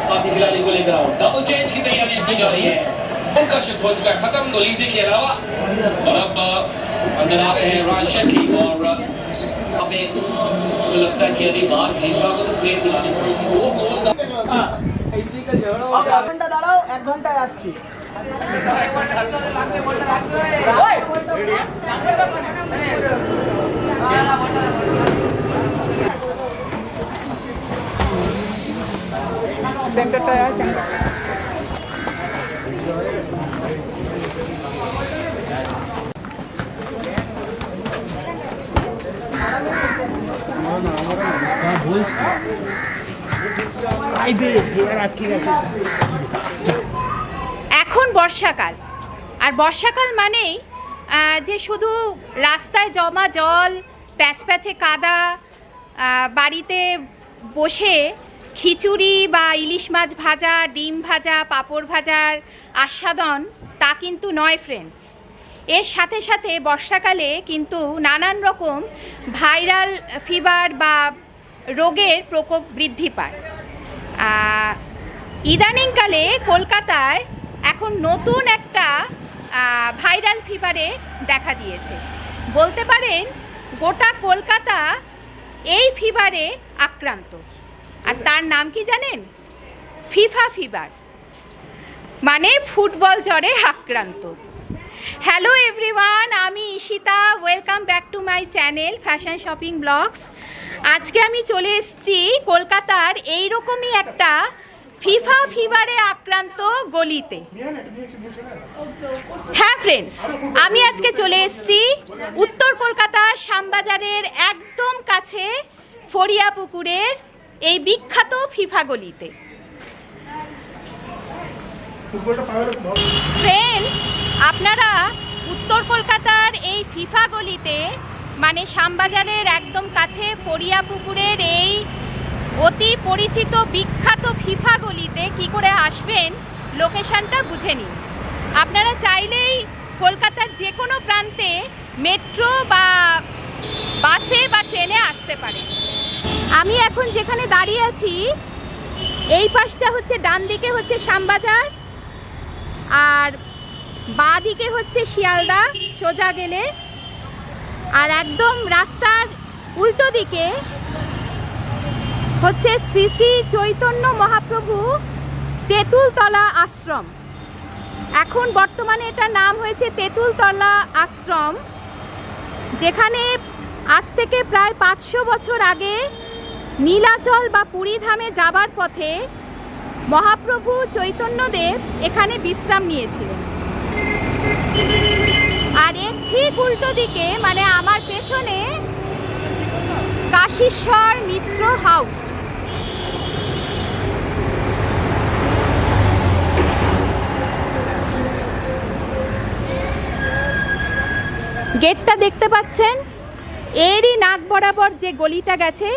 काफी खिलाड़ी को लेकर आउट, डबल चेंज की तैयारियां की जा रही है। उनका शिफ्ट हो चुका है खत्म गोलीजे के अलावा, और अब अंदर आ रहे हैं राशिद की, और हमें मुझे लगता है कि यदि बाहर भेजना को तो ट्रेन दिलानी पड़ेगी। वो गोल ঘন্টা দাঁড়াও, 1 ঘন্টায় আসছি। সেন্টারটায় আছে। এখন বর্ষাকাল, আর বর্ষাকাল মানেই যে শুধু রাস্তায় জমা জল, প্যাচপ্যাচে কাদা, বাড়িতে বসে খিচুড়ি বা ইলিশ মাছ ভাজা, ডিম ভাজা, পাঁপড় ভাজার আস্বাদন তা কিন্তু নয় ফ্রেন্ডস। এর সাথে সাথে বর্ষাকালে কিন্তু নানান রকম ভাইরাল ফিভার বা রোগের প্রকোপ বৃদ্ধি পায়। ইদানিংকালে কলকাতায় এখন নতুন একটা ভাইরাল ফিভারে দেখা দিয়েছে। বলতে পারেন গোটা কলকাতা এই ফিভারে আক্রান্ত। আর তার নাম কি জানেন? ফিফা ফিভার, মানে ফুটবল জ্বরে আক্রান্ত। হ্যালো এভরিওয়ান, আমি Ishita, welcome back to my channel fashion shopping blogs. আজকে আমি চলে এসেছি কলকাতার এইরকমই একটা ফিফা ফিভারে আক্রান্ত গলিতে। হ্যাঁ ফ্রেন্ডস, আমি আজকে চলে এসেছি উত্তর কলকাতার শ্যামবাজারের একদম কাছে ফরিয়াপুকুরের এই বিখ্যাত ফিফা গলিতে। ফ্রেন্ডস, আপনারা উত্তর কলকাতার এই ফিফা গলিতে, মানে শ্যামবাজারের একদম কাছে ফরিয়াপুকুরের এই অতি পরিচিত বিখ্যাত ফিফা গলিতে কি করে আসবেন লোকেশনটা বুঝে নিন। আপনারা চাইলেই কলকাতার যে কোনো প্রান্তে মেট্রো বা বাসে বা ট্রেনে আসতে পারেন। আমি এখন যেখানে দাঁড়িয়ে আছি এই পাশটা হচ্ছে, ডান দিকে হচ্ছে শ্যামবাজার, আর বাঁ দিকে হচ্ছে শিয়ালদা সোজা গেলে, আর একদম রাস্তার উল্টো দিকে হচ্ছে শ্রী শ্রী চৈতন্য মহাপ্রভু তেঁতুলতলা আশ্রম। এখন বর্তমানে এটার নাম হয়েছে তেঁতুলতলা আশ্রম, যেখানে আজ থেকে প্রায় 500 বছর আগে নীলাচল বা পুরীধামে যাবার পথে মহাপ্রভু চৈতন্যদেব এখানে বিশ্রাম নিয়েছিলেন। আর এর ঠিক উল্টো দিকে, মানে আমার পেছনে, কাশীশ্বর মিত্র হাউস। গেটটা দেখতে পাচ্ছেন, এরই নাক বরাবর যে গলিটা গেছে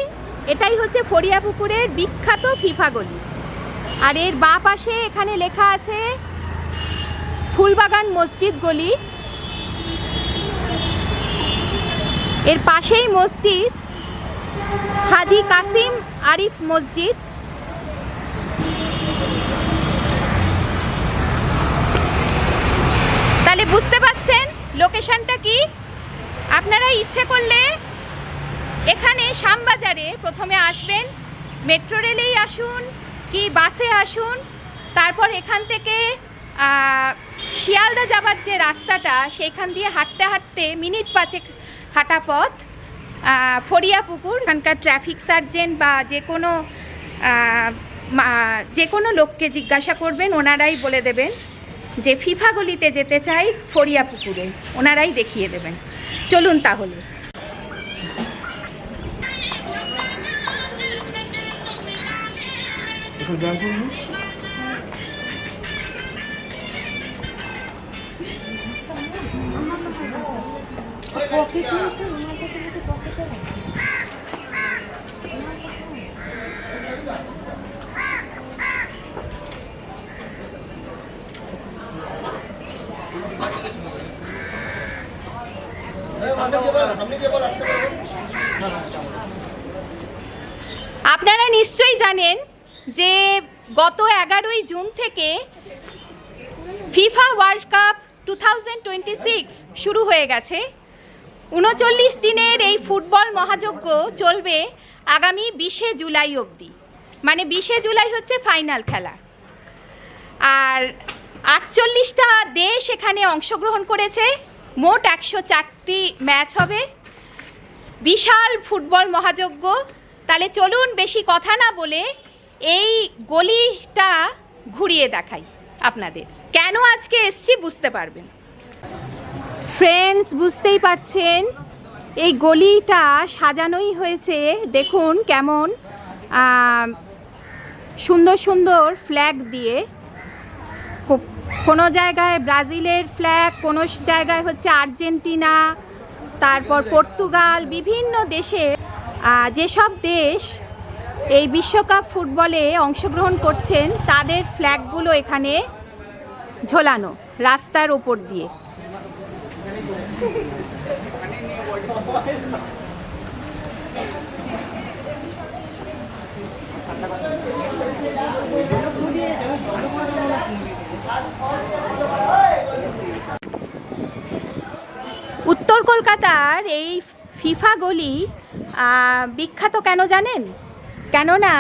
এটাই হচ্ছে ফরিয়াপুকুরের বিখ্যাত ফিফা গলি। আর এর বাঁ পাশে এখানে লেখা আছে ফুলবাগান মসজিদ গলি। এর পাশেই মসজিদ হাজি কাসিম আরিফ মসজিদ। তাহলে বুঝতে পারছেন লোকেশনটা কি। আপনারা ইচ্ছে করলে এখানে শ্যামবাজারে প্রথমে আসবেন, মেট্রো রেলেই আসুন কি বাসে আসুন, তারপর এখান থেকে শিয়ালদা যাবার যে রাস্তাটা সেইখান দিয়ে হাঁটতে হাঁটতে মিনিট 5 হাঁটা পথ ফরিয়াপুকুর। এখানকার ট্রাফিক সার্জেন্ট বা যে কোনো লোককে জিজ্ঞাসা করবেন, ওনারাই বলে দেবেন যে ফিফা গলিতে যেতে চাই ফরিয়াপুকুরে, ওনারাই দেখিয়ে দেবেন। চলুন তাহলে। আপনারা নিশ্চয়ই জানেন যে গত 11ই জুন থেকে ফিফা ওয়ার্ল্ড কাপ 2026 শুরু হয়ে গেছে। 39 দিনের এই ফুটবল মহাযজ্ঞ চলবে আগামী 20শে জুলাই অবধি। মানে 20শে জুলাই হচ্ছে ফাইনাল খেলা। আর 48টা দেশ এখানে অংশগ্রহণ করেছে। মোট 104টি ম্যাচ হবে। বিশাল ফুটবল মহাযজ্ঞ। তাহলে চলুন বেশি কথা না বলে এই গলিটা ঘুরিয়ে দেখাই আপনাদের। কেন আজকে এসছি বুঝতে পারবেন। ফ্রেন্ডস, বুঝতেই পারছেন এই গলিটা সাজানোই হয়েছে। দেখুন কেমন সুন্দর সুন্দর ফ্ল্যাগ দিয়ে। কোনো জায়গায় ব্রাজিলের ফ্ল্যাগ, কোনো জায়গায় হচ্ছে আর্জেন্টিনা, তারপর পর্তুগাল, বিভিন্ন দেশে যেসব দেশ এই বিশ্বকাপ ফুটবলে অংশগ্রহণ করছেন তাদের ফ্ল্যাগগুলো এখানে ঝোলানো রাস্তার ওপর দিয়ে। উত্তর কলকাতার এই ফিফা গলি বিখ্যাত কেন জানেন? কেননা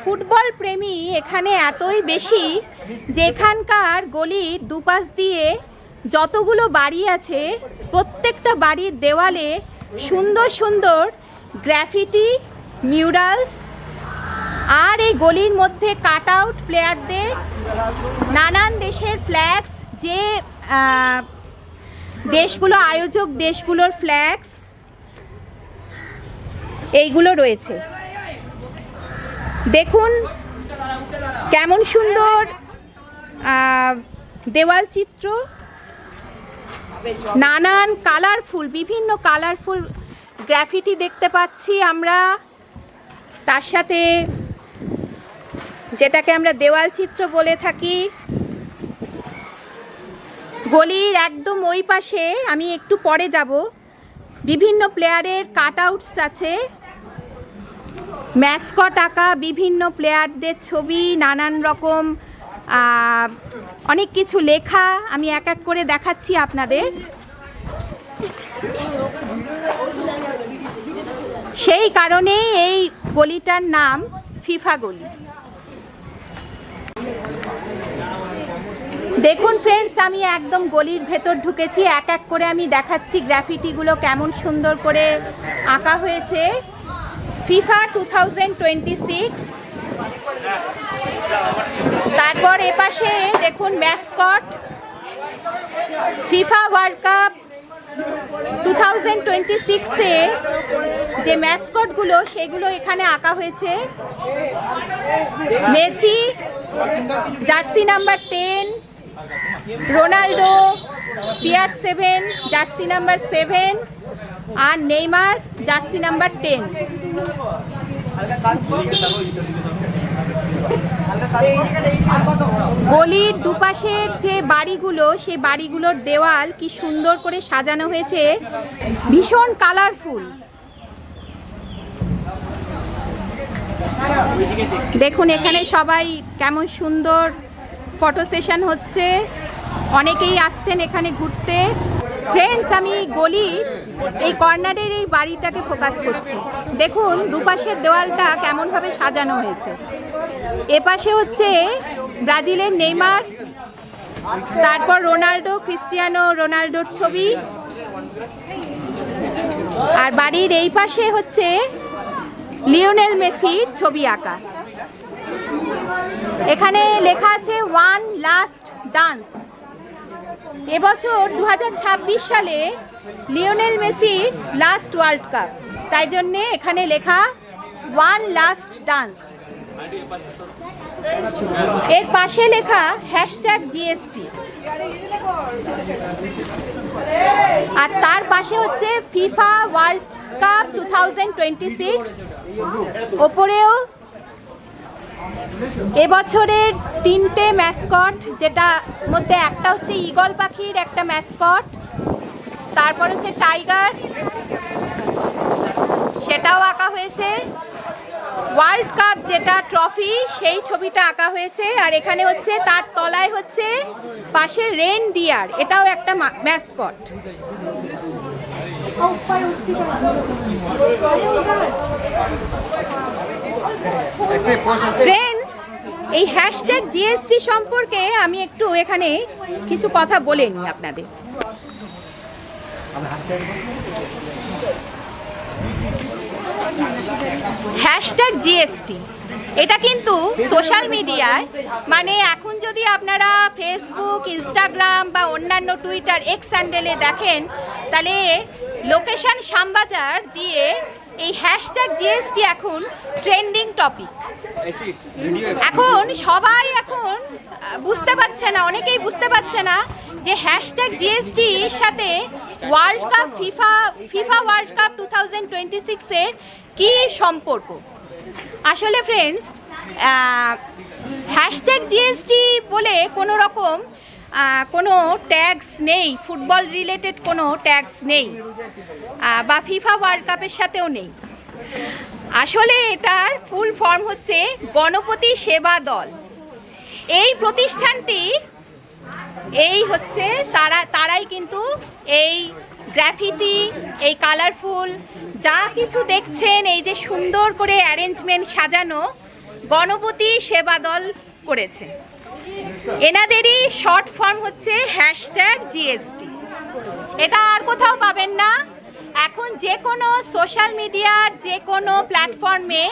ফুটবল প্রেমী এখানে এতই বেশি যে এখানকার গলির দুপাশ দিয়ে যতগুলো বাড়ি আছে প্রত্যেকটা বাড়ির দেওয়ালে সুন্দর সুন্দর গ্রাফিটি, মিউরালস, আর এই গলির মধ্যে কাট আউট প্লেয়ারদের নানান দেশের ফ্ল্যাগস, যে দেশগুলো আয়োজক দেশগুলোর ফ্ল্যাগস এইগুলো রয়েছে। দেখুন কেমন সুন্দর দেওয়াল চিত্র, নানান কালারফুল, বিভিন্ন কালারফুল গ্রাফিটি দেখতে পাচ্ছি আমরা। তার সাথে যেটাকে আমরা দেওয়াল চিত্র বলে থাকি। গলির একদম ওই পাশে, আমি একটু পরে যাব, বিভিন্ন প্লেয়ারের কাট আউটস আছে, ম্যাসকট আঁকা, বিভিন্ন প্লেয়ারদের ছবি, নানান রকম অনেক কিছু লেখা। আমি এক এক করে দেখাচ্ছি আপনাদের। সেই কারণেই এই গলিটার নাম ফিফা গলি। দেখুন ফ্রেন্ডস, আমি একদম গলির ভেতর ঢুকেছি। এক এক করে আমি দেখাচ্ছি গ্রাফিটিগুলো কেমন সুন্দর করে আঁকা হয়েছে। ফিফা 2026। তারপর এপাশে দেখুন ম্যাসকট, ফিফা ওয়ার্ল্ড কাপ 2026-এ যে ম্যাসকটগুলো সেগুলো এখানে আঁকা হয়েছে। Messi jersey number 10, Ronaldo CR7 jersey number 7, আর নেইমার জার্সি নাম্বার 10। গলির দুপাশের যে বাড়িগুলো, সেই বাড়িগুলোর দেওয়াল কি সুন্দর করে সাজানো হয়েছে, ভীষণ কালারফুল। দেখুন এখানে সবাই কেমন সুন্দর ফটো সেশন হচ্ছে, অনেকেই আসছেন এখানে ঘুরতে। ফ্রেন্ডস, আমি গলির এই কর্নারের এই বাড়িটাকে ফোকাস করছি। দেখুন দুপাশের দেওয়ালটা কেমনভাবে সাজানো হয়েছে। এপাশে হচ্ছে ব্রাজিলের নেইমার, তারপর রোনাল্ডো, ক্রিস্টিয়ানো রোনাল্ডোর ছবি, আর বাড়ির এই পাশে হচ্ছে লিওনেল মেসির ছবি আঁকা। এখানে লেখা আছে ওয়ান লাস্ট ডান্স। এবছর 2026 সালে লিওনেল মেসির লাস্ট ওয়ার্ল্ড কাপ, তাই জন্যে এখানে লেখা ওয়ান লাস্ট ডান্স। এর পাশে লেখা #GST, আর তার পাশে হচ্ছে ফিফা ওয়ার্ল্ড কাপ 2026। ওপরেও এবছরের 3টে ম্যাসকট, যেটা মধ্যে একটা হচ্ছে ঈগল পাখির একটা ম্যাসকট, তারপর হচ্ছে টাইগার, সেটাও আঁকা হয়েছে। ওয়ার্ল্ড কাপ যেটা ট্রফি সেই ছবিটা আঁকা হয়েছে। আর এখানে হচ্ছে তার তলায় হচ্ছে পাশে রেন ডিয়ার, এটাও একটা ম্যাসকট। ফ্রেন্ডস, এই হ্যাশট্যাগ জিএসটি সম্পর্কে আমি একটু এখানে কিছু কথা বলে নিই আপনাদের। হ্যাশট্যাগ জিএসটি এটা কিন্তু সোশ্যাল মিডিয়ায়, মানে এখন যদি আপনারা ফেসবুক, ইনস্টাগ্রাম বা অন্যান্য টুইটার, এক্স হ্যান্ডেলে দেখেন, তাহলে লোকেশন শ্যামবাজার দিয়ে এই হ্যাশট্যাগ জিএসটি এখন ট্রেন্ডিং টপিক। এখন সবাই এখন বুঝতে পারছে না, অনেকেই বুঝতে পারছে না যে হ্যাশট্যাগ জিএসটির সাথে world cup, FIFA world cup 2026-এর কী সম্পর্ক। আসলে ফ্রেন্ডস, হ্যাশট্যাগ জিএসটি বলে কোনো রকম কোনো ট্যাগস নেই, ফুটবল রিলেটেড কোনো ট্যাগস নেই, বা ফিফা ওয়ার্ল্ড কাপের সাথেও নেই। আসলে এটার ফুল ফর্ম হচ্ছে গণপতি সেবা দল। এই প্রতিষ্ঠানটি এই হচ্ছে তারাই কিন্তু এই গ্রাফিটি, এই কালারফুল যা কিছু দেখছেন, এই যে সুন্দর করে অ্যারেঞ্জমেন্ট সাজানো, গণপতি সেবা দল করেছে। এনাদেরই শর্ট ফর্ম হচ্ছে হ্যাশট্যাগ জিএসটি। এটা আর কোথাও পাবেন না। এখন যে কোনো সোশ্যাল মিডিয়ার যে কোনো প্ল্যাটফর্মে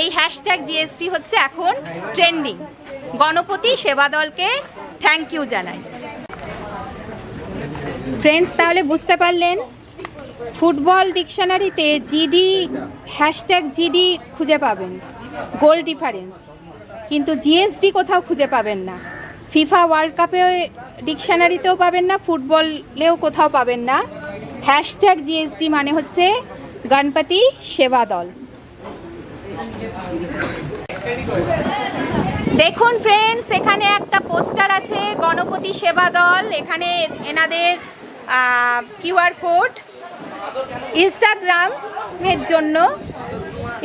এই হ্যাশট্যাগ জিএসটি হচ্ছে এখন ট্রেন্ডিং। গণপতি সেবা দলকে থ্যাংক ইউ জানাই। ফ্রেন্ডস, তাহলে বুঝতে পারলেন, ফুটবল ডিকশনারিতে জিডি, হ্যাশট্যাগ জিডি খুঁজে পাবেন, গোল ডিফারেন্স, কিন্তু জিএসডি কোথাও খুঁজে পাবেন না। ফিফা ওয়ার্ল্ড কাপে ডিকশনারিতেও পাবেন না, ফুটবলেও কোথাও পাবেন না। হ্যাশট্যাগ জিএসডি মানে হচ্ছে গণপতি সেবা দল। দেখুন ফ্রেন্ডস, এখানে একটা পোস্টার আছে গণপতি সেবা দল। এখানে এনাদের কিউআর কোড ইনস্টাগ্রামের জন্য,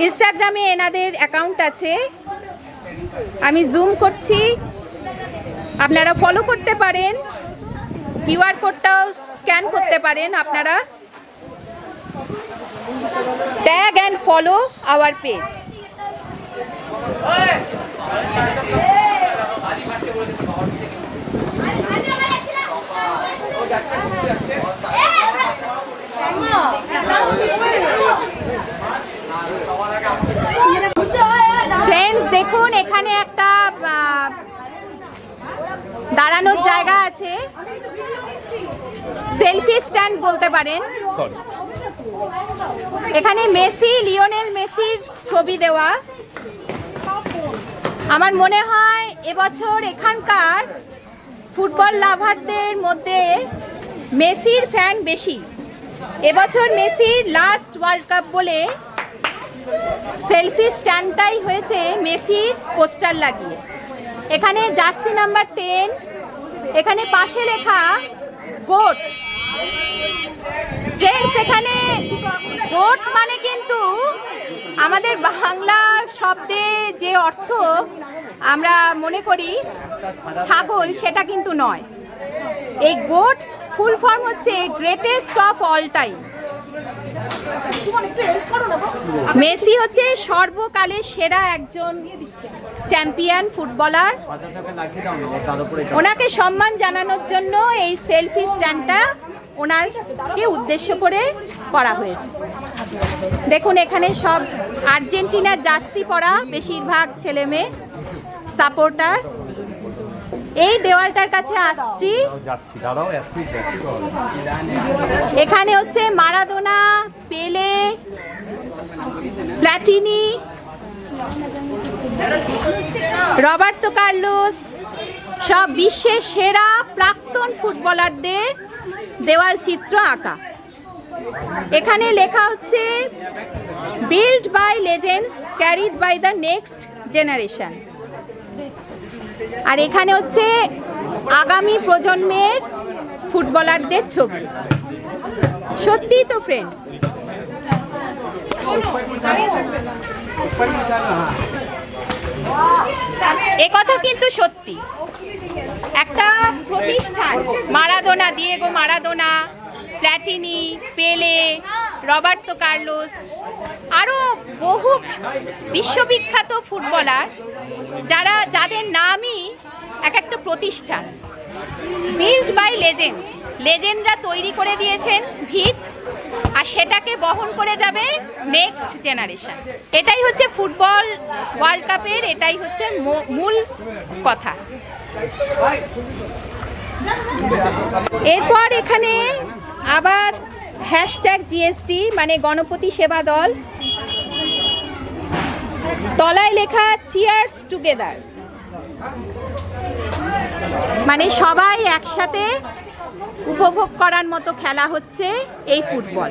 ইনস্টাগ্রামে এনাদের অ্যাকাউন্ট আছে, আমি জুম করছি, আপনারা ফলো করতে পারেন, কিউআর কোডটাও স্ক্যান করতে পারেন আপনারা। Tag and follow our page. Friends, দেখুন এখানে একটা দাঁড়ানোর জায়গা আছে, সেলফি স্ট্যান্ড বলতে পারেন। এখানে মেসি, লিওনেল মেসির ছবি দেওয়া। আমার মনে হয় এবছর এখানকার ফুটবল লাভারদের মধ্যে মেসির ফ্যান বেশি। এবছর মেসির লাস্ট ওয়ার্ল্ড কাপ বলে সেলফি স্ট্যান্ডটাই হয়েছে মেসির পোস্টার লাগিয়ে। এখানে জার্সি নাম্বার 10, এখানে পাশে লেখা গোট। ফ্রেন্ডস, এখানে গোট মানে কিন্তু আমাদের বাংলা শব্দে যে অর্থ আমরা মনে করি ছাগল, সেটা কিন্তু নয়। এই গোট ফুল ফর্ম হচ্ছে greatest of all time. Messi হচ্ছে সর্বকালের সেরা একজন চ্যাম্পিয়ন ফুটবলার। ওনাকে সম্মান জানানোর জন্য এই সেলফি স্ট্যান্ডটা ওনারকে উদ্দেশ্য করে করা হয়েছে। দেখুন এখানে সব আর্জেন্টিনার জার্সি পরা বেশিরভাগ ছেলে মেয়ে সাপোর্টার। এই দেওয়ালটার কাছে আসছি, এখানে হচ্ছে মারাদোনা, পেলে, প্ল্যাটিনি, রবার্তো কার্লোস, সব বিশ্বের সেরা প্রাক্তন ফুটবলারদের দেওয়াল চিত্র আঁকা। এখানে লেখা হচ্ছে build by legends, carried by the next generation. আর এখানে হচ্ছে আগামী প্রজন্মের ফুটবলারদের ছবি। সত্যি তো ফ্রেন্ডস। এ কথা কিন্তু সত্যি, একটা প্রতিষ্ঠান মারাদোনা, দিয়েগো মারাদোনা, প্ল্যাটিনি, পেলে, রবার্তো কার্লোস, আরও বহু বিশ্ববিখ্যাত ফুটবলার যাদের নামই এক একটা প্রতিষ্ঠান, বিল্ড বাই লেজেন্ডস, লেজেন্ডরা তৈরি করে দিয়েছেন ভিত, আর সেটাকে বহন করে যাবে নেক্সট জেনারেশন। এটাই হচ্ছে ফুটবল ওয়ার্ল্ড কাপের, এটাই হচ্ছে মূল কথা। এরপর এখানে আবার হ্যাশট্যাগ জিএসটি মানে গণপতি সেবা দল, তলায় লেখা চিয়ার্স টুগেদার, মানে সবাই একসাথে উপভোগ করার মতো খেলা হচ্ছে এই ফুটবল।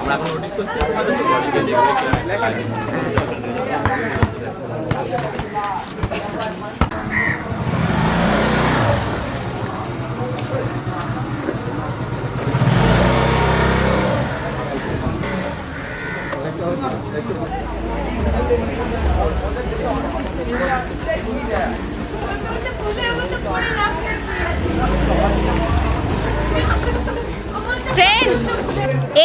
আমরা এখন নোটিস করছি আমাদের তো বডিকে ফ্রেন্ডস,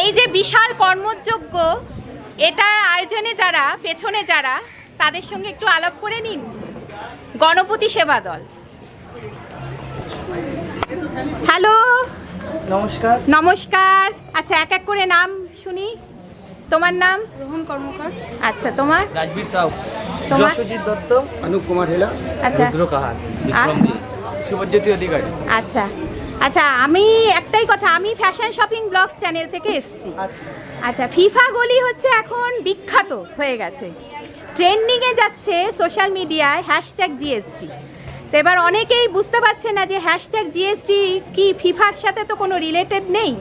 এই যে বিশাল কর্মযজ্ঞ, এটার আয়োজনে যারা পেছনে যারা, তাদের সঙ্গে একটু আলাপ করে নিন। গণপতি সেবা দল, হ্যালো, নমস্কার। নমস্কার। আচ্ছা, এক এক করে নাম শুনি। তোমার নাম? রোহন কর্মকার। আচ্ছা, তোমার? রাজবীর সাউ, তোমার? যশোজিৎ দত্ত, অনুপ কুমার হেলা, আচ্ছা, রুদ্র কাহার, বিক্রম দে, শুভজ্যোতি অধিকারী। আচ্ছা আচ্ছা, আমি একটাই কথা, আমি ফ্যাশন শপিং ব্লগস চ্যানেল থেকে এসেছি। আচ্ছা আচ্ছা, ফিফা গলি হচ্ছে এখন বিখ্যাত হয়ে গেছে, ট্রেন্ডিংয়ে যাচ্ছে সোশ্যাল মিডিয়ায় হ্যাশট্যাগ জিএসটি। তো এবার অনেকেই বুঝতে পারছে না যে হ্যাশট্যাগ জিএসটি কি ফিফার সাথে তো কোনো রিলেটেড নেই,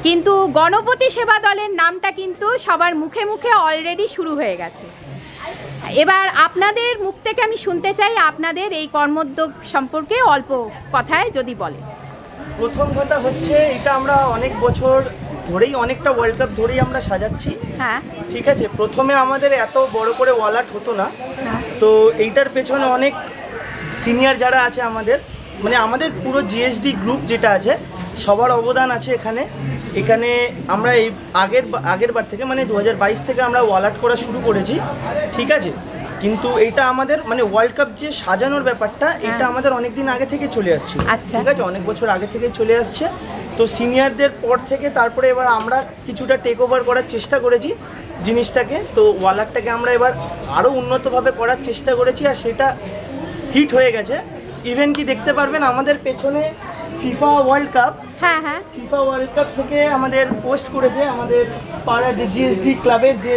কিন্তু গণপতি সেবা দলের নামটা কিন্তু সবার মুখে মুখে অলরেডি শুরু হয়ে গেছে। এবার আপনাদের মুখ থেকে আমি শুনতে চাই আপনাদের এই কর্মোদ্যোগ সম্পর্কে অল্প কথায় যদি বলেন। প্রথম কথা হচ্ছে, এটা আমরা অনেক বছর ধরেই, অনেকটা ওয়ার্ল্ড কাপ ধরেই আমরা সাজাচ্ছি। হ্যাঁ ঠিক আছে, প্রথমে আমাদের এত বড় করে ওয়াল আর্ট হতো না, হ্যাঁ তো এইটার পেছনে অনেক সিনিয়র যারা আছে আমাদের, মানে আমাদের পুরো জিএসডি গ্রুপ যেটা আছে সবার অবদান আছে এখানে। এখানে আমরা এই আগের বার থেকে মানে 2022 থেকে আমরা ওয়াল আর্ট করা শুরু করেছি। ঠিক আছে, কিন্তু এটা আমাদের মানে ওয়ার্ল্ড কাপ যে সাজানোর ব্যাপারটা, এটা আমাদের অনেক দিন আগে থেকে চলে আসছে। আচ্ছা। ঠিক আছে, অনেক বছর আগে থেকে চলে আসছে। তো সিনিয়রদের পর থেকে তারপরে এবার আমরা কিছুটা টেক ওভার করার চেষ্টা করেছি জিনিসটাকে। তো ওয়াল আর্টটাকে আমরা এবার আরও উন্নতভাবে করার চেষ্টা করেছি, আর সেটা হিট হয়ে গেছে। ইভেন কি দেখতে পারবেন আমাদের পেছনে ফিফা ওয়ার্ল্ড কাপ, হ্যাঁ হ্যাঁ ফিফা ওয়ার্ল্ড কাপ থেকে আমাদের পোস্ট করেছে আমাদের পাড়ার যে জিএসডি ক্লাবের যে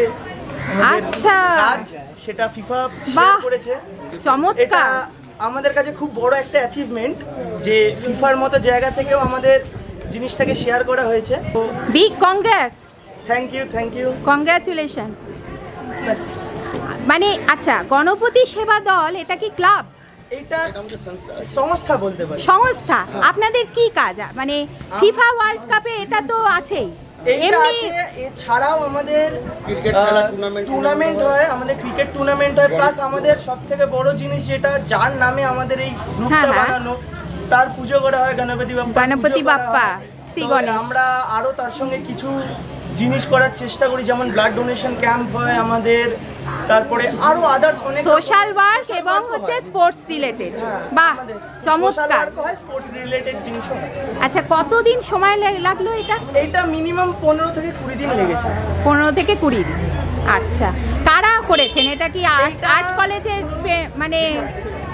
আমাদের আচ্ছা। কাজ, সেটা ফিফা বাহ, করেছে। এটা চমৎকার। আমাদের কাছে খুব বড় একটা অ্যাচিভমেন্ট যে ফিফার মতো জায়গা থেকেও আমাদের জিনিসটাকে শেয়ার করা হয়েছে। তো big congrats, thank you. Congratulation. মানে আচ্ছা, গণপতি সেবা দল এটা কি ক্লাব? এটা সংস্থা বলতে পারি। সংস্থা। আপনাদের কি কাজ? মানে ফিফা ওয়ার্ল্ড কাপে এটা তো আছেই, এইটা আছে, এছাড়াও আমাদের ক্রিকেট খেলা টুর্নামেন্ট হয়, আমাদের ক্রিকেট টুর্নামেন্ট হয়, প্লাস আমাদের সব থেকে বড় জিনিস যেটা, যার নামে আমাদের এই গ্রুপটা হ্যাঁ, হ্যাঁ। বানানো, তার পুজো করা হয় গণপতি বাপ্পা। গণপতি বাপ্পা, শ্রী গণেশ। আমরা আরো তার সঙ্গে কিছু জিনিস করার চেষ্টা করি, যেমন ব্লাড ডোনেশন ক্যাম্প হয় আমাদের, তারপরে আরো আদার্স অনেক সোশ্যাল ওয়ার্ক এবং হচ্ছে স্পোর্টস রিলেটেড। বাহ, চমৎকার। স্পোর্টস রিলেটেড জিনিস হয়। আচ্ছা, কতদিন সময় লাগলো এটা? এইটা মিনিমাম 15 থেকে 20 দিন লেগেছে। 15 থেকে 20 দিন। আচ্ছা, কারা করেছেন এটা? কি এটা- আর্ট কলেজের মানে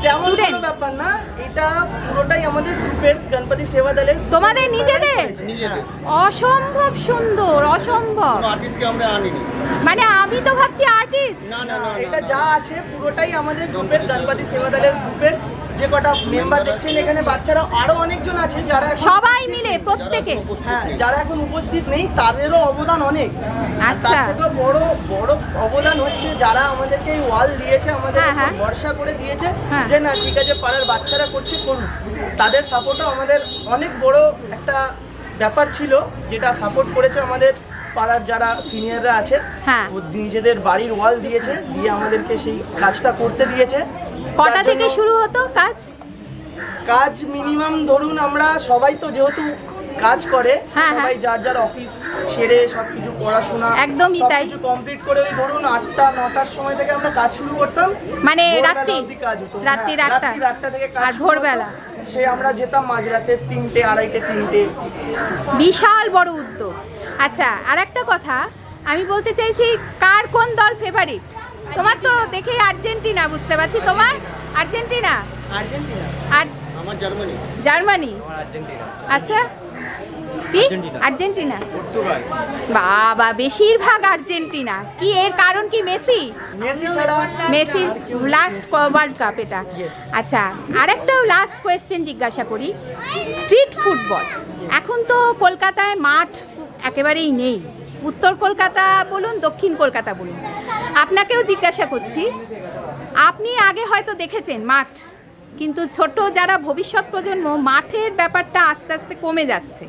তেমন কোনো স্টুডেন্ট ব্যাপার না, এটা পুরোটাই আমাদের গ্রুপের গণপতি সেবা দলের। তোমাদের নিজেদের? নিজেদের অসম্ভব সুন্দর, অসম্ভব। কোনো আর্টিস্টকে আমরা আনিনি। মানে আমি তো ভাবছি আর্টিস্ট। না না না এটা যা আছে পুরোটাই আমাদের গ্রুপের গণপতি সেবা দলের গ্রুপের যে কটা মেম্বার দেখছেন এখানে, বাচ্চারা আরো অনেকজন আছে যারা এখন- সবাই মিলে প্রত্যেকে। হ্যাঁ, যারা এখন উপস্থিত নেই তাদেরও অবদান অনেক। আর আচ্ছা। তার থেকেও বড় বড় অবদান হচ্ছে যারা আমাদেরকে এই ওয়াল দিয়েছে, আমাদের হ্যাঁ, হ্যাঁ। ভরসা করে দিয়েছে হ্যাঁ। যে না ঠিক আছে পাড়ার বাচ্চারা করছে করুন, তাদের সাপোর্টও আমাদের অনেক বড় একটা ব্যাপার ছিল, যেটা সাপোর্ট করেছে আমাদের পাড়ার যারা সিনিয়ররা আছে। হ্যাঁ। ও নিজেদের বাড়ির ওয়াল দিয়েছে, দিয়ে আমাদেরকে সেই কাজটা করতে দিয়েছে। কটা যার থেকে জন্য শুরু হতো কাজ? কাজ মিনিমাম ধরুন আমরা সবাই তো যেহেতু কাজ করে, হ্যাঁ, সবাই যার যার অফিস ছেড়ে সবকিছু পড়াশোনা একদমই তাই। সবকিছু কমপ্লিট করে ওই ধরুন 8টা-9টার সময় থেকে আমরা কাজ শুরু করতাম। মানে ভোরবেলা রাত্রি? অবধি কাজ হতো। রাত্রি হ্যাঁ, 8টা? রাত্রি 8টা থেকে কাজ আর শুরু ভোরবেলা? হতো। সে আমরা যেতাম মাঝরাতে 3টে, 2:30টে, 3টে। বিশাল বড় উদ্যোগ। আচ্ছা, আর একটা কথা আমি বলতে চাইছি, কার কোন দল ফেভারিট? তোমার তো দেখে আর্জেন্টিনা, বুঝতে পারছি। তোমার আর্জেন্টিনা? আর্জেন্টিনা। আর আমার জার্মানি। জার্মানি? আমার আর্জেন্টিনা। আচ্ছা, কি আর্জেন্টিনা? পর্তুগাল। বাবা, বেশিরভাগ আর্জেন্টিনা। কি এর কারণ কি? মেসি? মেসি ছাড়া মেসির লাস্ট ওয়ার্ল্ড কাপ এটা। Yes. আচ্ছা, আরেকটা লাস্ট কোয়েশ্চেন জিজ্ঞাসা করি। স্ট্রিট ফুটবল এখন তো কলকাতায় মাঠ একেবারেই নেই। উত্তর কলকাতা বলুন, দক্ষিণ কলকাতা বলুন, আপনাকেও জিজ্ঞাসা করছি। আপনি আগে হয়তো দেখেছেন মাঠ, কিন্তু ছোট যারা ভবিষ্যৎ প্রজন্ম, মাঠের ব্যাপারটা আস্তে আস্তে কমে যাচ্ছে।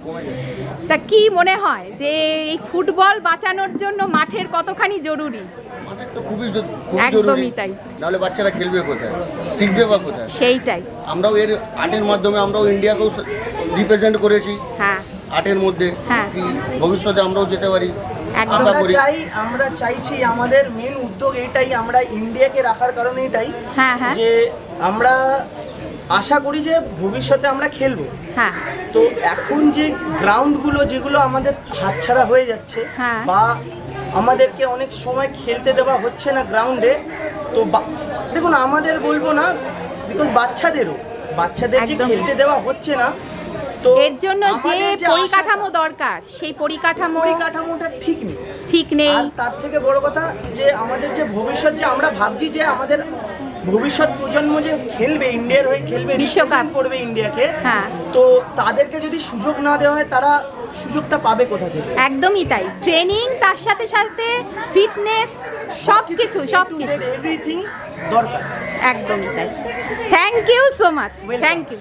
তা কি মনে হয় যে এই ফুটবল বাঁচানোর জন্য মাঠের কতখানি জরুরি? মাঠের তো খুবই একদমই জরুরি। তাই। নাহলে বাচ্চারা খেলবে কোথায়, শিখবে বা কোথায়? সেইটাই। আমরাও এর আর্টের মাধ্যমে আমরাও ইন্ডিয়াকেও রিপ্রেজেন্ট করেছি হ্যাঁ, আর্টের মধ্যে। হ্যাঁ। কি ভবিষ্যতে আমরাও যেতে পারি একদম। আশা করি। আমরা চাইছি, আমাদের মেন উদ্যোগ এটাই, আমরা ইন্ডিয়াকে রাখার কারণে এটাই হ্যাঁ, হ্যাঁ, যে আমরা আশা করি যে ভবিষ্যতে আমরা খেলবো। হ্যাঁ, তো এখন যে গ্রাউন্ডগুলো যেগুলো আমাদের হাতছাড়া হয়ে যাচ্ছে, হ্যাঁ। বা আমাদেরকে অনেক সময় খেলতে দেওয়া হচ্ছে না গ্রাউন্ডে, তো দেখুন আমাদের বলবো না, বিকজ বাচ্চাদের যে একদম। খেলতে দেওয়া হচ্ছে না, তো এর জন্য যে আমাদের পরিকাঠামো দরকার, সেই পরিকাঠামোটা ঠিক নেই। ঠিক নেই। আর তার থেকে বড় কথা যে আমাদের যে ভবিষ্যৎ, যে আমরা ভাবছি যে আমাদের ভবিষ্যৎ প্রজন্ম যে খেলবে, ইন্ডিয়ার হয়ে খেলবে, বিশ্বকাপ represent করবে ইন্ডিয়াকে, হ্যাঁ। তো তাদেরকে যদি সুযোগ না দেওয়া হয়, তারা সুযোগটা পাবে কোথা থেকে? একদমই তাই। ট্রেনিং, তার সাথে সাথে ফিটনেস, সব কিছু এভরিথিং দরকার। একদমই তাই। Thank you so much. Thank you.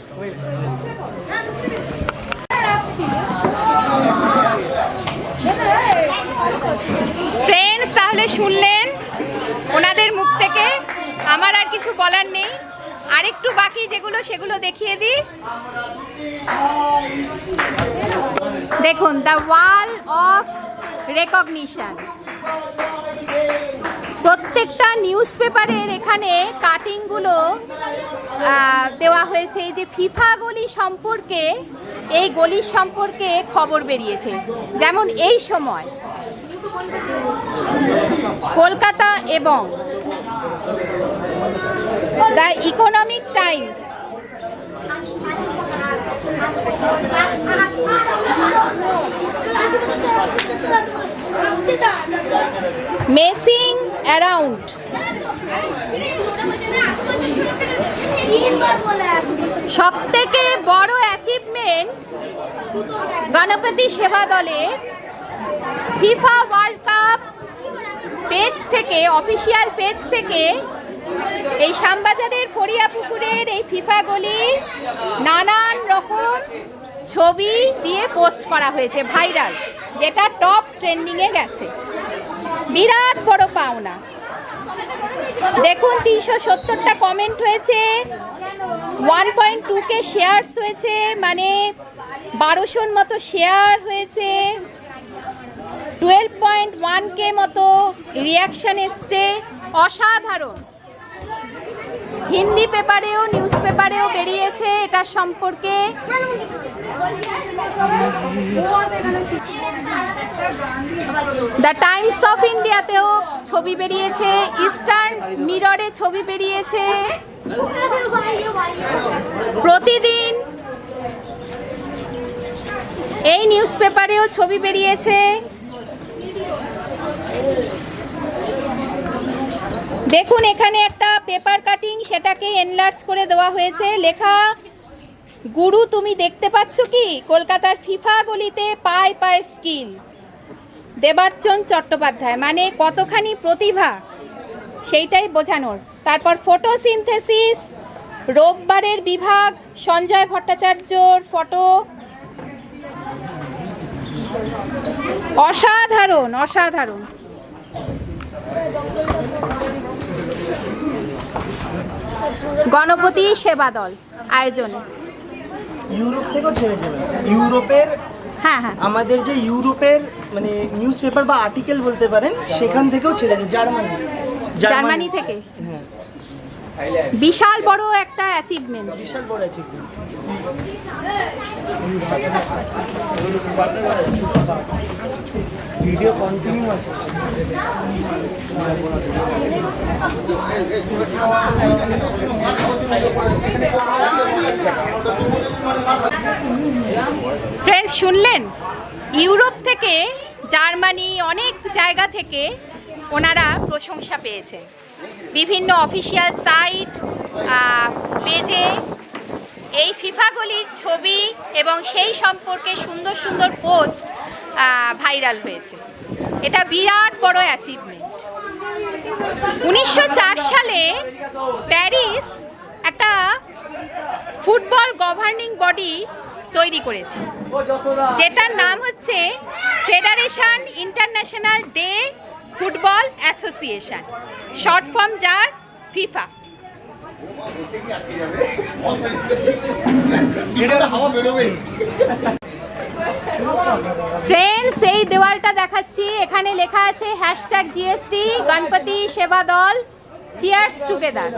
Friends, তাহলে শুনলেন ওনাদের মুখ থেকে। আমার আর কিছু বলার নেই। আরেকটু বাকি যেগুলো, সেগুলো দেখিয়ে দিই। দেখুন, দ্য ওয়াল অফ রেকগনিশন। প্রত্যেকটা নিউজ পেপারের এখানে কাটিংগুলো দেওয়া হয়েছে। এই যে ফিফা গলি সম্পর্কে, এই গলির সম্পর্কে খবর বেরিয়েছে। যেমন এই সময় কলকাতা এবং the economic Times, messing around, সব থেকে বড় অ্যাচিভমেন্ট গণপতি সেবা দলের ফিফা ওয়ার্ল্ড কাপ পেজ থেকে, অফিসিয়াল পেজ থেকে এই শ্যামবাজারের ফরিয়াপুকুরের এই ফিফা গলি নানান রকম ছবি দিয়ে পোস্ট করা হয়েছে, ভাইরাল, যেটা টপ ট্রেন্ডিংয়ে গেছে। বিরাট বড় পাওনা। দেখুন, 370টা কমেন্ট হয়েছে, 1.2K শেয়ারস হয়েছে, মানে 1200 মতো শেয়ার হয়েছে, 12.1K মতো রিয়াকশন এসছে। অসাধারণ। হিন্দি পেপারেও, নিউজ পেপারেও বেরিয়েছে এটা সম্পর্কে। দ্য টাইমস অফ ইন্ডিয়াতেও ছবি বেরিয়েছে, ইস্টার্ন মিররে ছবি বেরিয়েছে, প্রতিদিন এই নিউজ পেপারেও ছবি বেরিয়েছে। দেখুন এখানে একটা পেপার কাটিং, সেটাকে এনলার্জ করে দেওয়া হয়েছে, লেখা গুরু তুমি দেখতে পাচ্ছ কি, কলকাতার ফিফা গলিতে পায় পায় স্কিল, দেবার্চন চট্টোপাধ্যায়। মানে কতখানি প্রতিভা সেইটাই বোঝানোর। তারপর ফটোসিনথেসিস, রোববারের বিভাগ, সঞ্জয় ভট্টাচার্যর ফটো, অসাধারণ অসাধারণ। গণপতি সেবা দল আয়োজনে। ইউরোপ থেকেও ছেড়েছে, ইউরোপের, হ্যাঁ হ্যাঁ, আমাদের যে ইউরোপের মানে নিউজ পেপার বা আর্টিকেল বলতে পারেন, সেখান থেকেও ছেড়েছে। জার্মানি থেকে। হ্যাঁ, বিশাল বড় একটা অ্যাচিভমেন্ট। বিশাল বড় অ্যাচিভমেন্ট। ভিডিও কন্টিনিউ আছে। ফ্রেন্ডস, শুনলেন ইউরোপ থেকে, জার্মানি, অনেক জায়গা থেকে ওনারা প্রশংসা পেয়েছেন। বিভিন্ন অফিসিয়াল সাইট, পেজে এই ফিফা গলির ছবি এবং সেই সম্পর্কে সুন্দর সুন্দর পোস্ট ভাইরাল হয়েছে। এটা বিরাট বড় অ্যাচিভমেন্ট। 1904 সালে প্যারিস একটা ফুটবল গভর্নিং বডি তৈরি করেছে, যেটার নাম হচ্ছে federation international day football association, short form যার ফিফা। ফ্রেন্ডস, এই দেওয়ালটা দেখাচ্ছি, এখানে লেখা আছে #GST গণপতি সেবা দল চিয়ার্স টুগেদার।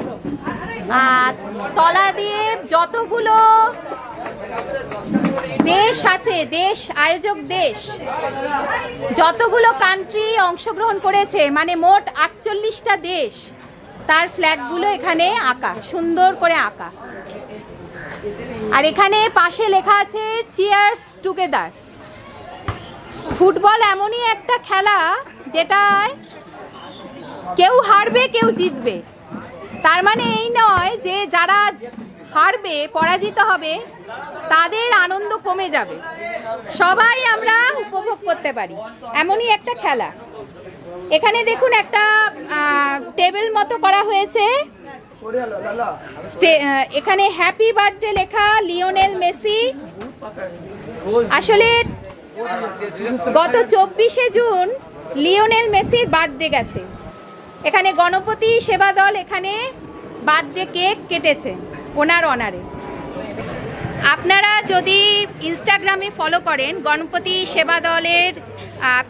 তলা দিয়ে যতগুলো দেশ আছে, দেশ আয়োজক দেশ, যতগুলো কান্ট্রি অংশগ্রহণ করেছে, মানে মোট 48টা দেশ, তার ফ্ল্যাগগুলো এখানে আঁকা, সুন্দর করে আঁকা। আর এখানে পাশে লেখা আছে চিয়ার্স টুগেদার। ফুটবল এমনই একটা খেলা যেটায় কেউ হারবে কেউ জিতবে। তার মানে এই নয় যে যারা হারবে, পরাজিত হবে, তাদের আনন্দ কমে যাবে। সবাই আমরা উপভোগ করতে পারি, এমনই একটা খেলা। এখানে দেখুন একটা টেবিল মতো করা হয়েছে, এখানে হ্যাপি বার্থডে লেখা, লিওনেল মেসি। আসলে গত 24শে জুন লিওনেল মেসির বার্থডে গেছে। এখানে গণপতি সেবা দল এখানে বার্থডে কেক কেটেছে ওনার অনারে। আপনারা যদি ইনস্টাগ্রামে ফলো করেন গণপতি সেবা দলের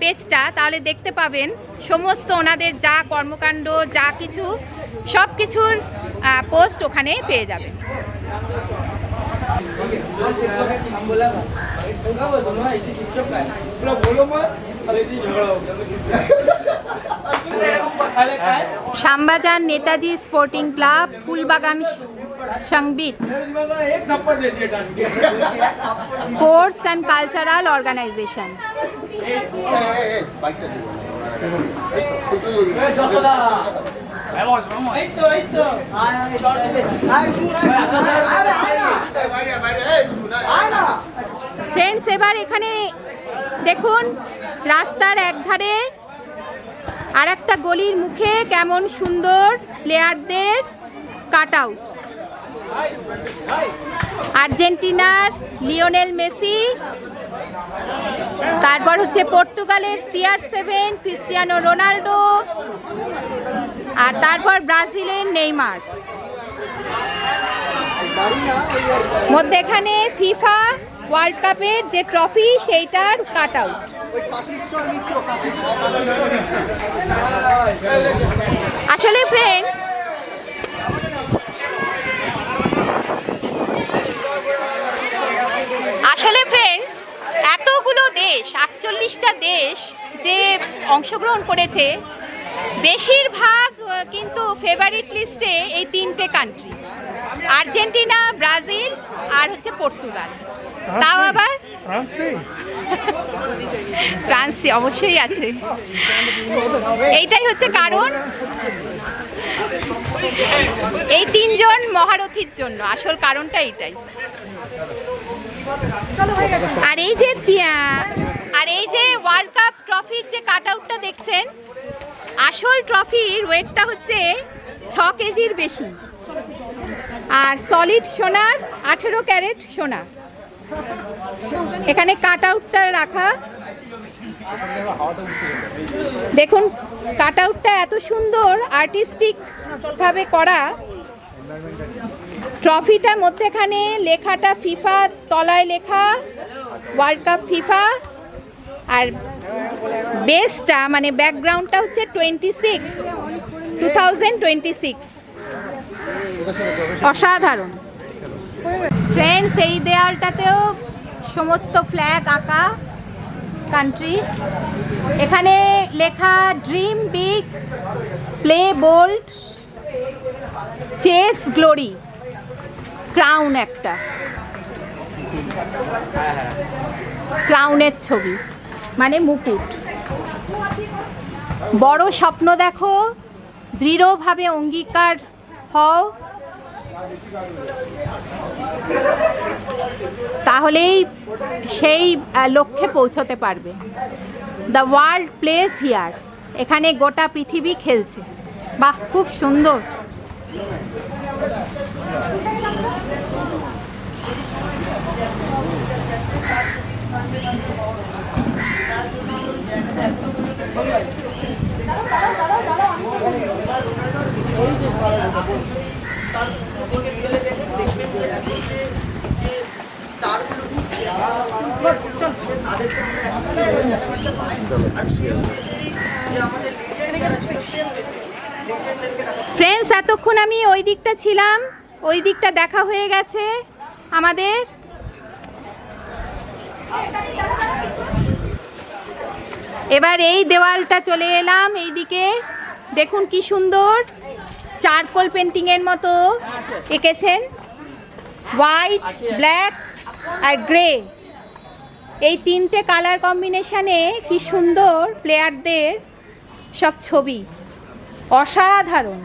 পেজটা, তাহলে দেখতে পাবেন সমস্ত ওনাদের যা কর্মকাণ্ড, যা কিছু, সব কিছুর পোস্ট ওখানে পেয়ে যাবেন। Shyambazar Netaji sporting club, Phoolbagan Sambit sports and cultural organisation. Friends, এবার এখানে দেখুন রাস্তার একধারে আর একটা গলির মুখে কেমন সুন্দর প্লেয়ারদের কাট আউটস। আর্জেন্টিনার লিওনেল মেসি, তারপর হচ্ছে পর্তুগালের CR7 ক্রিস্টিয়ানো রোনাল্ডো, আর তারপর ব্রাজিলের নেইমার। মধ্যে এখানে ফিফা ওয়ার্ল্ড কাপের যে ট্রফি, সেইটার কাট আউট। আসলে ফ্রেন্ডস, এতগুলো দেশ, 48টা দেশ যে অংশগ্রহণ করেছে, বেশিরভাগ কিন্তু ফেভারিট লিস্টে এই তিনটে কান্ট্রি, আর্জেন্টিনা, ব্রাজিল আর হচ্ছে পর্তুগাল। তাও আবার ফ্রান্স অবশ্যই আছে। এইটাই হচ্ছে কারণ, এই তিনজন মহারথীর জন্য আসল কারণটা এইটাই। আর এই যে ওয়ার্ল্ড কাপ ট্রফির যে কাট আউটটা দেখছেন, আসল ট্রফির ওয়েটটা হচ্ছে 6 কেজির বেশি, আর সলিড সোনার 18 ক্যারেট সোনা। এখানে কাট আউটটা রাখা, দেখুন কাট আউটটা এত সুন্দর আর্টিস্টিক ভাবে করা। ট্রফিটার মধ্যেখানে লেখাটা ফিফা, তলায় লেখা ওয়ার্ল্ড কাপ ফিফা, আর বেসটা মানে ব্যাকগ্রাউন্ডটা হচ্ছে 2026 অসাধারণ। ফ্রেন্ডস, এই দেয়ালটাতেও সমস্ত ফ্ল্যাগ আঁকা কান্ট্রি। এখানে লেখা dream big, play bold, chase glory, crown, একটা ক্রাউনের ছবি মানে মুকুট। বড় স্বপ্ন দেখো, দৃঢ়ভাবে অঙ্গীকার হও, তাহলেই সেই লক্ষ্যে পৌঁছতে পারবে। দ্য ওয়ার্ল্ড প্লেস হিয়ার, এখানে গোটা পৃথিবী খেলছে। বাহ, খুব সুন্দর। ফ্রেন্ডস, এতক্ষণ আমি ওই দিকটা ছিলাম, ওই দিকটা দেখা হয়ে গেছে আমাদের। এবার এই দেওয়ালটা চলে এলাম এই দিকে। দেখুন কি সুন্দর চারকোল পেন্টিংয়ের মতো এঁকেছেন। হোয়াইট, ব্ল্যাক আর গ্রে, এই তিনটে কালার কম্বিনেশনে কি সুন্দর প্লেয়ারদের সব ছবি, অসাধারণ।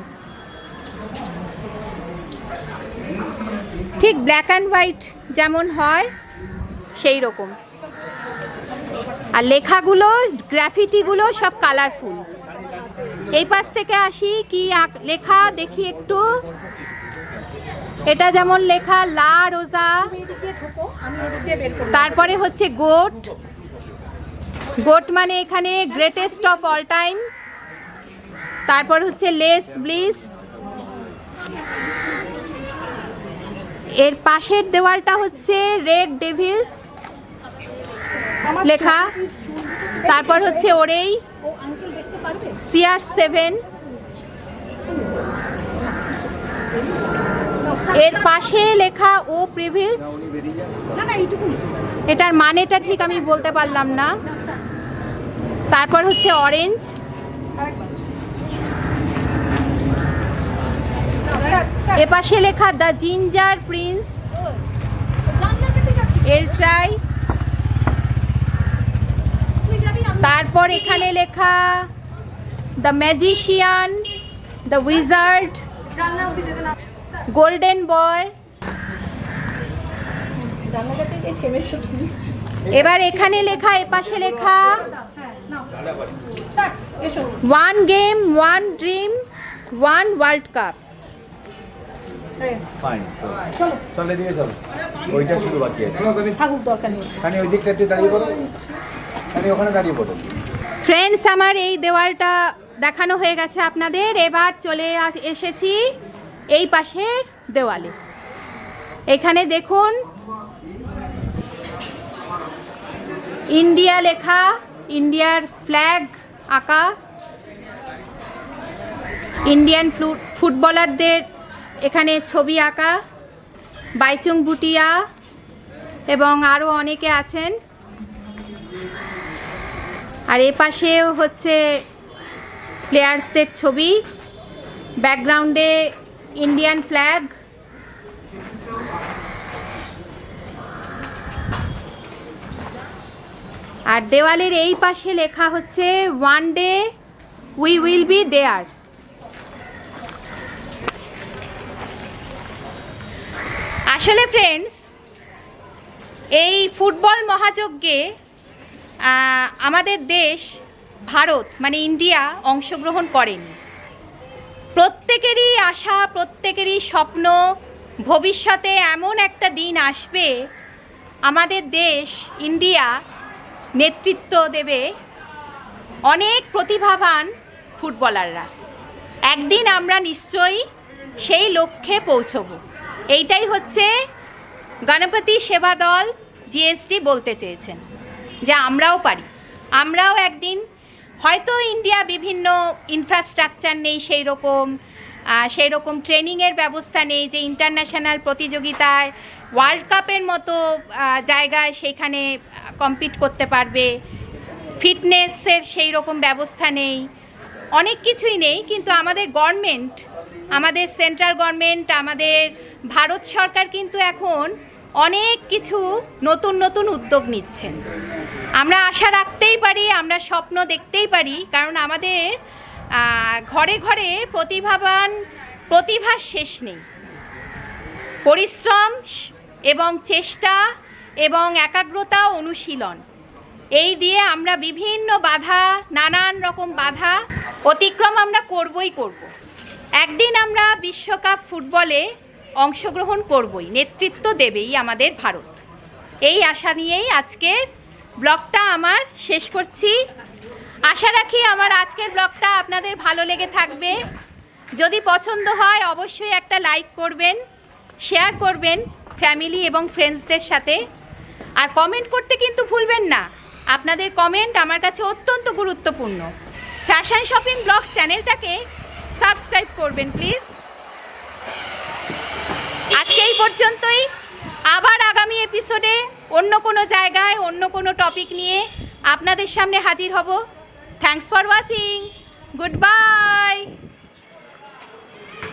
ঠিক ব্ল্যাক অ্যান্ড হোয়াইট যেমন হয় সেই রকম। আর লেখাগুলো, গ্রাফিটিগুলো সব কালারফুল। এই পাশ থেকে আসি, কি লেখা দেখি একটু। এটা যেমন লেখা লা রোজা, তারপরে হচ্ছে গোট, গোট মানে এখানে গ্রেটেস্ট অফ অল টাইম। তারপর হচ্ছে লেস ব্লিস। এর পাশের দেওয়ালটা হচ্ছে রেড ডেভিলস লেখা। তারপর হচ্ছে ওরেই CR7। এর পাশে লেখা ও প্রিভিলস। এটার মানেটা ঠিক আমি বলতে পারলাম না। তারপর হচ্ছে অরেঞ্জ। এ পাশে লেখা দ্য জিঞ্জার প্রিন্স, এলট্রাই। তারপর এখানে লেখা the magician, the wizard, golden boy. এবার এখানে লেখা, এপাশে লেখা one game, one dream, one world cup. চলে দিয়ে চলো, ওইটা শুধু বাকি আছে। ওই দিকটা একটু দাঁড়িয়ে পড়ো, ওখানে দাঁড়িয়ে পড়ো। ফ্রেন্ডস, আমার এই দেওয়ালটা দেখানো হয়ে গেছে আপনাদের। এবার চলে এসেছি এই পাশের দেওয়ালে। এখানে দেখুন ইন্ডিয়া লেখা, ইন্ডিয়ার ফ্ল্যাগ আঁকা, ইন্ডিয়ান ফুটবলারদের এখানে ছবি আঁকা, বাইচুং ভুটিয়া এবং আরও অনেকে আছেন। আর এ পাশেও হচ্ছে প্লেয়ার্সদের ছবি, ব্যাকগ্রাউন্ডে ইন্ডিয়ান ফ্ল্যাগ। আর দেওয়ালের এই পাশে লেখা হচ্ছে one day we will be there. আসলে ফ্রেন্ডস, এই ফুটবল মহাযজ্ঞে আমাদের দেশ ভারত মানে ইন্ডিয়া অংশগ্রহণ করেনি। প্রত্যেকেরই আশা, প্রত্যেকেরই স্বপ্ন, ভবিষ্যতে এমন একটা দিন আসবে আমাদের দেশ ইন্ডিয়া নেতৃত্ব দেবে অনেক প্রতিভাবান ফুটবলাররা। একদিন আমরা নিশ্চয়ই সেই লক্ষ্যে পৌঁছব। এইটাই হচ্ছে গণপতি সেবা দল জিএসডি বলতে চেয়েছেন, যে আমরাও পারি, আমরাও একদিন, হয়তো ইন্ডিয়া বিভিন্ন ইনফ্রাস্ট্রাকচার নেই সেই রকম ট্রেনিংয়ের ব্যবস্থা নেই যে ইন্টারন্যাশনাল প্রতিযোগিতায় ওয়ার্ল্ড কাপের মতো জায়গায় সেইখানে কম্পিট করতে পারবে, ফিটনেসের সেই রকম ব্যবস্থা নেই, অনেক কিছুই নেই। কিন্তু আমাদের গভর্নমেন্ট, আমাদের সেন্ট্রাল গভর্নমেন্ট, আমাদের ভারত সরকার কিন্তু এখন অনেক কিছু নতুন নতুন উদ্যোগ নিচ্ছেন। আমরা আশা রাখতেই পারি, আমরা স্বপ্ন দেখতেই পারি, কারণ আমাদের ঘরে ঘরে প্রতিভার শেষ নেই। পরিশ্রম এবং চেষ্টা এবং একাগ্রতা, অনুশীলন, এই দিয়ে আমরা বিভিন্ন বাধা, নানান রকম বাধা অতিক্রম আমরা করবই করব। একদিন আমরা বিশ্বকাপ ফুটবলে অংশগ্রহণ করবই, নেতৃত্ব দেবেই আমাদের ভারত। এই আশা নিয়েই আজকের ব্লগটা আমার শেষ করছি। আশা রাখি আমার আজকের ব্লগটা আপনাদের ভালো লেগে থাকবে। যদি পছন্দ হয় অবশ্যই একটা লাইক করবেন, শেয়ার করবেন ফ্যামিলি এবং ফ্রেন্ডসদের সাথে, আর কমেন্ট করতে কিন্তু ভুলবেন না। আপনাদের কমেন্ট আমার কাছে অত্যন্ত গুরুত্বপূর্ণ। ফ্যাশন শপিং ব্লগস চ্যানেলটাকে সাবস্ক্রাইব করবেন প্লিজ। আজকে এই পর্যন্তই। আবার আগামী এপিসোডে অন্য কোনো জায়গায় অন্য কোনো টপিক নিয়ে আপনাদের সামনে হাজির হব। Thanks for watching. Good bye.